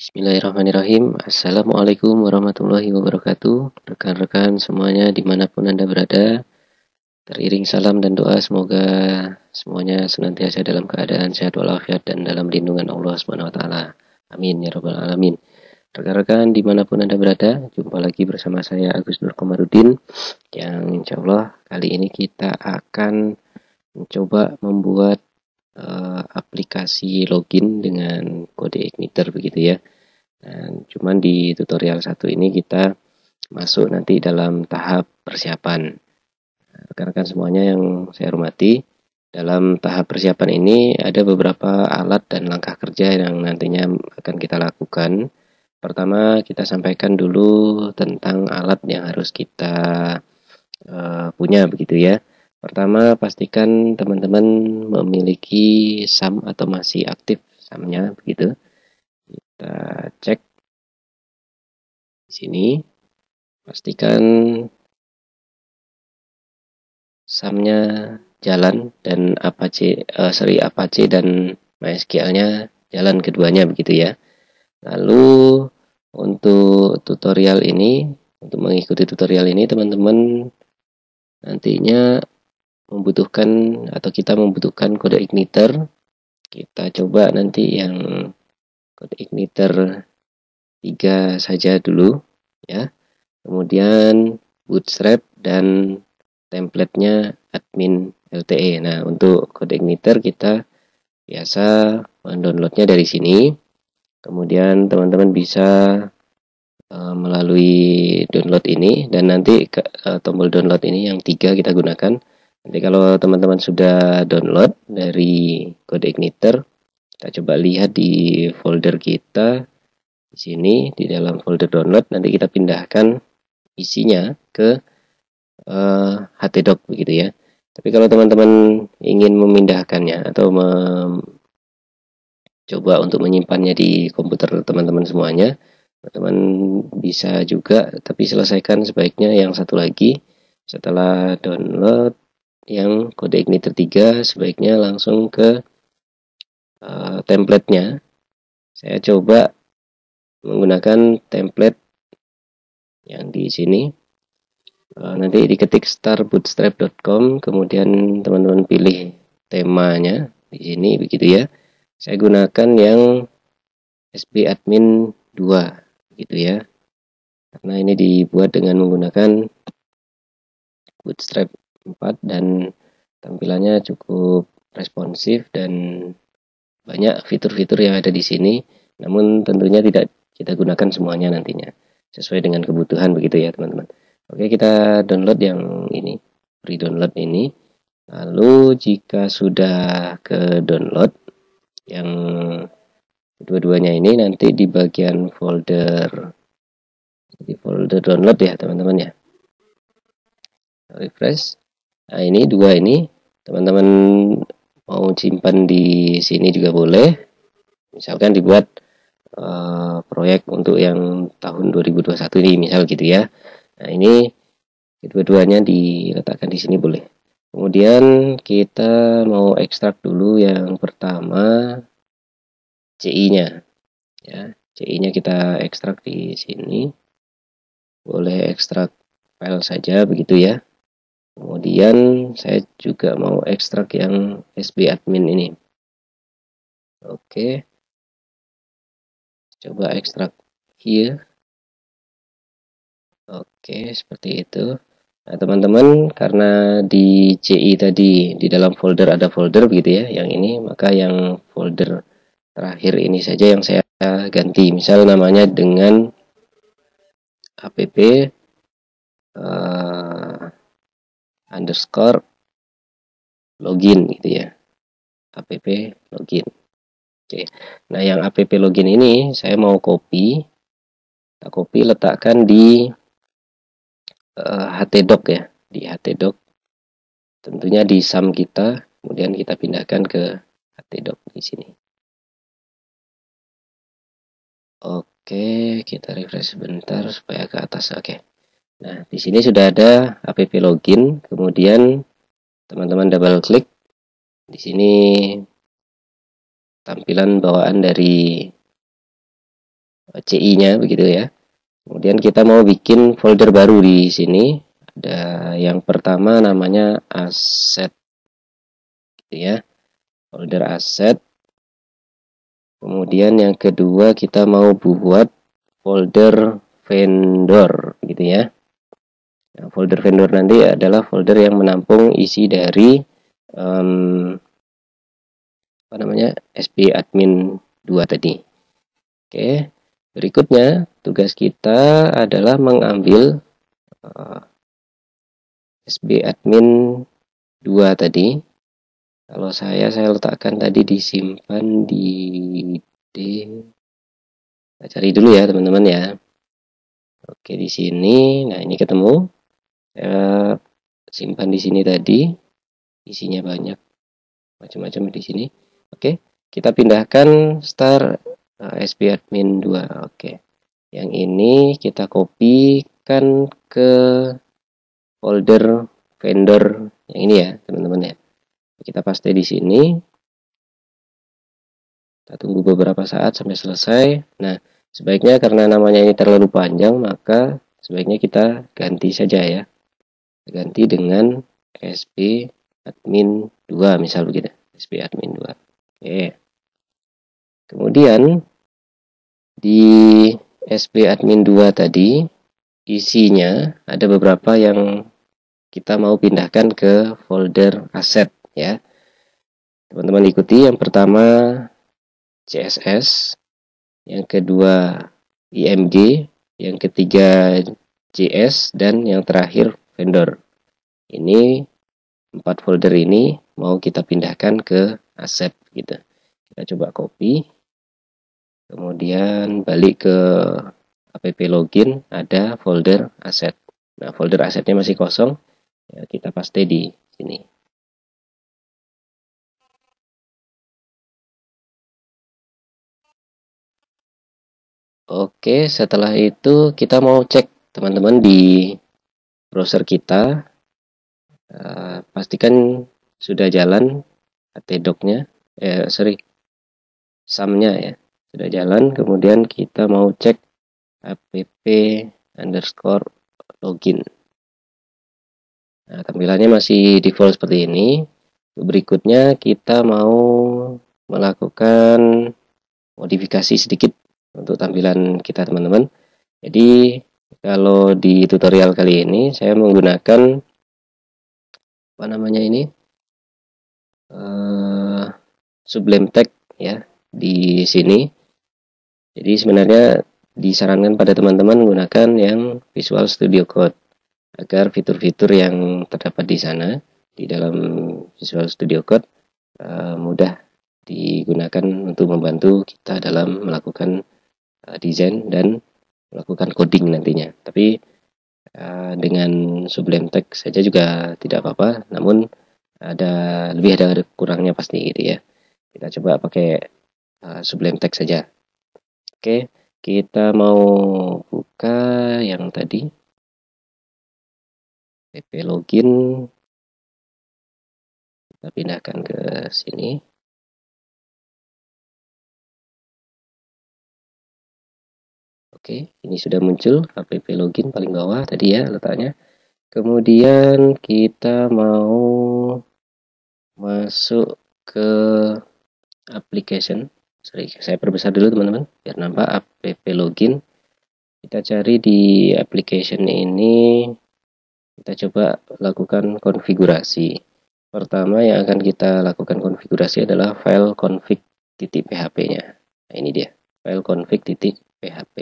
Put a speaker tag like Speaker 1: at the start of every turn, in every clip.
Speaker 1: Bismillahirrahmanirrahim. Assalamualaikum warahmatullahi wabarakatuh. Rekan-rekan semuanya dimanapun Anda berada, teriring salam dan doa semoga semuanya senantiasa dalam keadaan sehat walafiat dan dalam lindungan Allah Subhanahu wa taala. Amin ya rabbal alamin. Rekan-rekan dimanapun Anda berada, jumpa lagi bersama saya Agus Nur Komarudin, yang insya Allah kali ini kita akan mencoba membuat aplikasi login dengan kode Igniter begitu ya. Dan cuman di tutorial satu ini kita masuk nanti dalam tahap persiapan. Rekan-rekan semuanya yang saya hormati, dalam tahap persiapan ini ada beberapa alat dan langkah kerja yang nantinya akan kita lakukan. Pertama, kita sampaikan dulu tentang alat yang harus kita punya begitu ya. Pertama, pastikan teman-teman memiliki SAM atau masih aktif SAM-nya begitu. Kita cek di sini, pastikan SAM-nya jalan dan Apache dan MySQL-nya jalan keduanya begitu ya. Lalu untuk tutorial ini, untuk mengikuti tutorial ini teman-teman nantinya membutuhkan atau kita membutuhkan kode Igniter. Kita coba nanti yang kode Igniter 3 saja dulu ya. Kemudian Bootstrap dan template-nya admin LTE. Nah, untuk kode Igniter kita biasa mendownloadnya dari sini. Kemudian teman-teman bisa melalui download ini, dan nanti tombol download ini yang 3 kita gunakan. Nanti kalau teman-teman sudah download dari kode Igniter, kita coba lihat di folder kita di sini, di dalam folder download. Nanti kita pindahkan isinya ke htdoc begitu ya. Tapi kalau teman-teman ingin memindahkannya atau coba untuk menyimpannya di komputer teman-teman semuanya, teman-teman bisa juga, tapi selesaikan sebaiknya yang satu lagi. Setelah download yang kode Igniter 3, sebaiknya langsung ke template-nya. Saya coba menggunakan template yang di sini. Nanti diketik starbootstrap.com, kemudian teman-teman pilih temanya di sini begitu ya. Saya gunakan yang sbadmin 2 gitu ya, karena ini dibuat dengan menggunakan Bootstrap 4 dan tampilannya cukup responsif dan banyak fitur-fitur yang ada di sini. Namun tentunya tidak kita gunakan semuanya nantinya, sesuai dengan kebutuhan begitu ya teman-teman. Oke, kita download yang ini, free download ini. Lalu jika sudah ke download yang kedua-duanya ini, nanti di bagian folder, di folder download ya teman-teman ya. Refresh. Nah, ini dua ini teman-teman mau simpan di sini juga boleh. Misalkan dibuat proyek untuk yang tahun 2021 ini misal gitu ya. Nah, ini kedua-duanya diletakkan di sini boleh. Kemudian kita mau ekstrak dulu yang pertama CI-nya ya. CI-nya kita ekstrak di sini. Boleh ekstrak file saja begitu ya. Kemudian saya juga mau ekstrak yang sbadmin ini. Oke. Coba ekstrak here. Oke, seperti itu. Nah, teman-teman, karena di CI tadi di dalam folder ada folder begitu ya, yang ini, maka yang folder terakhir ini saja yang saya ganti. Misal namanya dengan app underscore login gitu ya. App login. Oke. Nah, yang app login ini saya mau copy. Kita copy, letakkan di htdoc ya, di htdoc. Tentunya di SAM kita, kemudian kita pindahkan ke htdoc di sini. Oke, kita refresh sebentar supaya ke atas. Oke. Nah, di sini sudah ada app login, kemudian teman-teman double klik. Di sini tampilan bawaan dari CI-nya begitu ya. Kemudian kita mau bikin folder baru di sini. Ada yang pertama namanya aset, gitu ya. Folder aset. Kemudian yang kedua kita mau buat folder vendor, gitu ya. Nah, folder vendor nanti adalah folder yang menampung isi dari SP admin 2 tadi. Oke, berikutnya tugas kita adalah mengambil SP admin 2 tadi. Kalau saya letakkan tadi disimpan di D. Kita cari dulu ya teman-teman ya. Oke, di sini. Nah, ini ketemu. Saya simpan di sini tadi. Isinya banyak macam-macam di sini. Oke, kita pindahkan star SP admin 2. Oke. Yang ini kita kopikan ke folder vendor yang ini ya, teman-teman ya. Kita paste di sini. Kita tunggu beberapa saat sampai selesai. Nah, sebaiknya karena namanya ini terlalu panjang, maka sebaiknya kita ganti saja ya. Ganti dengan SP admin 2 misal begitu. SP admin 2. Oke. Kemudian di SP admin 2 tadi isinya ada beberapa yang kita mau pindahkan ke folder aset ya. Teman-teman ikuti, yang pertama CSS, yang kedua IMG, yang ketiga JS, dan yang terakhir vendor. Ini 4 folder ini mau kita pindahkan ke aset gitu. Kita coba copy, kemudian balik ke app login, ada folder aset. Nah, folder asetnya masih kosong, ya, kita paste di sini. Oke, setelah itu kita mau cek teman-teman di browser kita. Pastikan sudah jalan htdoc-nya, sum-nya ya, sudah jalan. Kemudian kita mau cek app_login. Nah, tampilannya masih default seperti ini. Berikutnya kita mau melakukan modifikasi sedikit untuk tampilan kita teman-teman. Jadi kalau di tutorial kali ini saya menggunakan Sublime Text ya di sini. Jadi sebenarnya disarankan pada teman-teman menggunakan yang Visual Studio Code agar fitur-fitur yang terdapat di sana di dalam Visual Studio Code mudah digunakan untuk membantu kita dalam melakukan desain dan melakukan coding nantinya. Tapi dengan Sublime Text saja juga tidak apa-apa, namun lebih ada kurangnya pasti gitu ya. Kita coba pakai Sublime Text saja. Oke, kita mau buka yang tadi app login, kita pindahkan ke sini. Oke, ini sudah muncul app login paling bawah tadi ya letaknya. Kemudian kita mau masuk ke application. Saya perbesar dulu teman-teman biar nampak app login. Kita cari di application ini, kita coba lakukan konfigurasi. Pertama yang akan kita lakukan konfigurasi adalah file config.php-nya. Nah, ini dia, file config.php.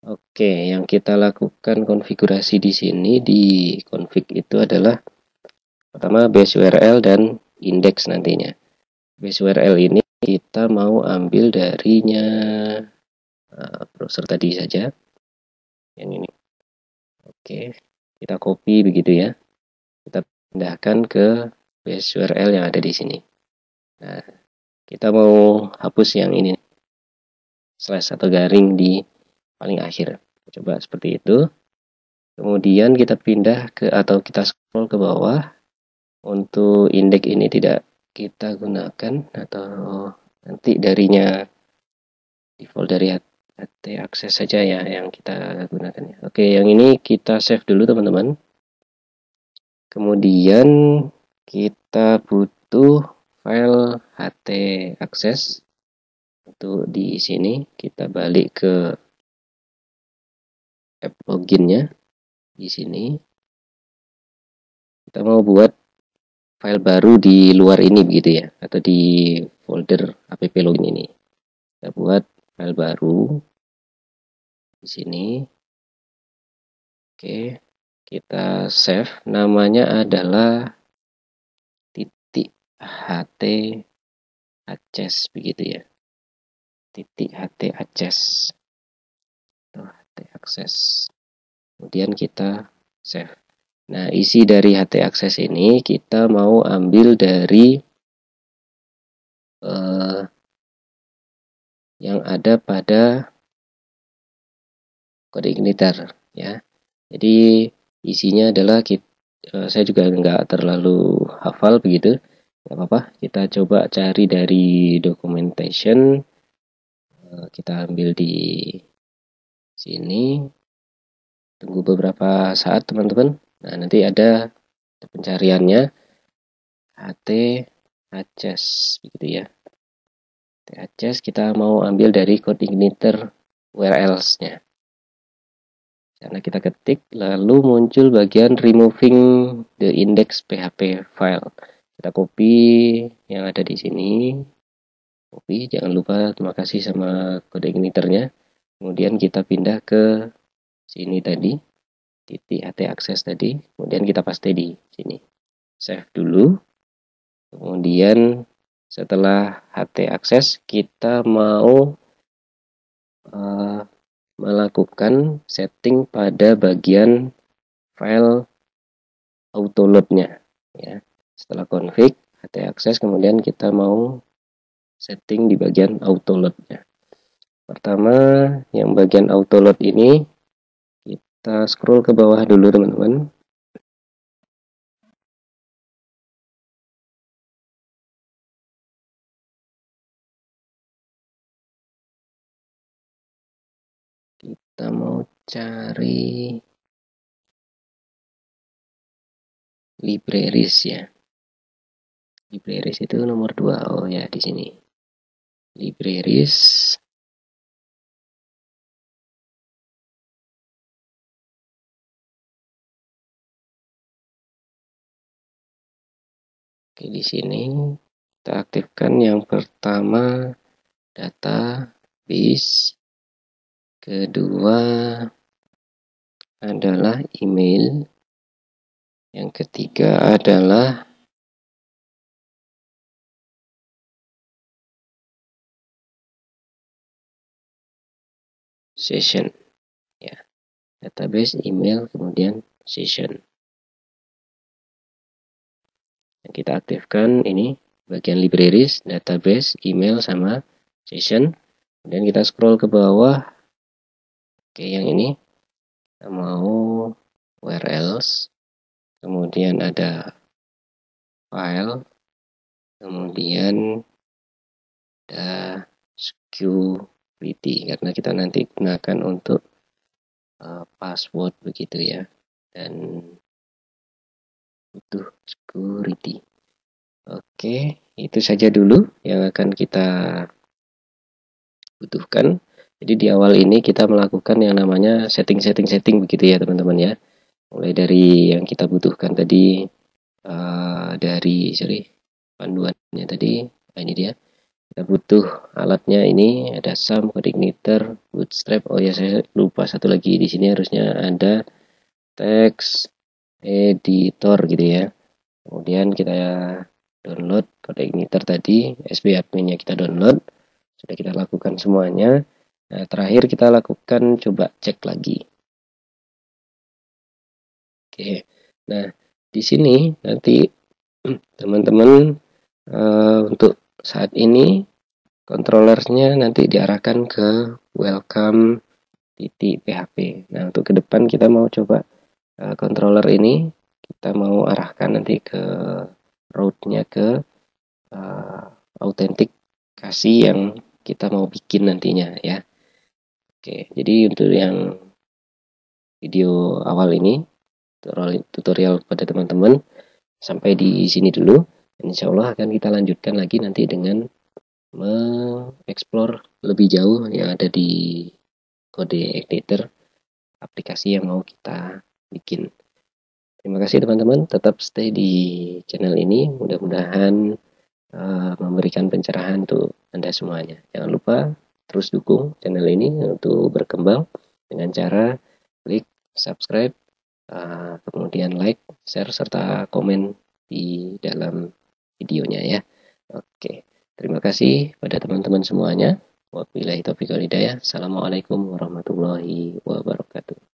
Speaker 1: Oke, yang kita lakukan konfigurasi di sini di config itu adalah pertama base URL dan index nantinya. Base URL ini kita mau ambil darinya browser tadi saja, yang ini. Oke, kita copy begitu ya. Kita pindahkan ke base URL yang ada di sini. Nah, kita mau hapus yang ini, slash atau garing di paling akhir. Coba seperti itu. Kemudian kita pindah ke atau kita scroll ke bawah. Untuk indeks ini tidak kita gunakan atau nanti darinya default dari HT akses saja ya yang kita gunakan ya. Oke, yang ini kita save dulu teman-teman. Kemudian kita butuh file HT akses. Untuk di sini kita balik ke app loginnya. Di sini kita mau buat file baru di luar ini begitu ya, atau di folder app login ini. Kita buat file baru di sini. Oke, kita save. Namanya adalah .ht access begitu ya. .ht access atau ht access. Kemudian kita save. Nah, isi dari HT Access ini kita mau ambil dari yang ada pada kode igniter ya. Jadi isinya adalah saya juga nggak terlalu hafal begitu, nggak apa-apa. Kita coba cari dari documentation. Kita ambil di sini. Tunggu beberapa saat teman-teman. Nah, nanti ada pencariannya HT access begitu ya. HT access kita mau ambil dari code igniter where else-nya. Karena kita ketik lalu muncul bagian removing the index php file. Kita copy yang ada di sini. Copy, jangan lupa terima kasih sama code igniternya. Kemudian kita pindah ke sini tadi. .ht access tadi, kemudian kita paste di sini. Save dulu. Kemudian setelah ht access kita mau melakukan setting pada bagian file autoload-nya ya. Setelah config ht access kemudian kita mau setting di bagian autoload-nya. Pertama, yang bagian autoload ini kita scroll ke bawah dulu teman-teman. Kita mau cari libraries ya. Libraries itu nomor 2. Oh ya, di sini. Libraries. Oke, di sini kita aktifkan yang pertama database, kedua adalah email, yang ketiga adalah session ya. Database, email, kemudian session. Yang kita aktifkan ini bagian libraries, database, email sama session. Kemudian kita scroll ke bawah. Oke, yang ini kita mau where else, kemudian ada file, kemudian ada security karena kita nanti gunakan untuk password begitu ya, dan butuh security. Oke, itu saja dulu yang akan kita butuhkan. Jadi di awal ini kita melakukan yang namanya setting begitu ya teman-teman ya. Mulai dari yang kita butuhkan tadi dari panduannya tadi. Nah, ini dia. Kita butuh alatnya ini, ada SAM, code igniter, bootstrap. Oh ya, saya lupa satu lagi, di sini harusnya ada text editor gitu ya. Kemudian kita download code igniter tadi, SB adminnya kita download. Sudah kita lakukan semuanya. Nah, terakhir kita lakukan coba cek lagi. Oke. Nah, di sini nanti teman-teman untuk saat ini controllernya nanti diarahkan ke welcome.php. Nah, untuk ke depan kita mau coba controller ini kita mau arahkan nanti ke route-nya ke autentikasi yang kita mau bikin nantinya ya. Oke, jadi untuk yang video awal ini, tutorial kepada teman-teman, sampai di sini dulu. Insya Allah akan kita lanjutkan lagi nanti dengan mengeksplor lebih jauh yang ada di kode editor aplikasi yang mau kita bikin. Terima kasih teman-teman, tetap stay di channel ini, mudah-mudahan memberikan pencerahan untuk Anda semuanya. Jangan lupa terus dukung channel ini untuk berkembang dengan cara klik subscribe, kemudian like, share, serta komen di dalam videonya ya. Oke, terima kasih pada teman-teman semuanya. Wabillahi taufiq wal hidayah. Assalamualaikum warahmatullahi wabarakatuh.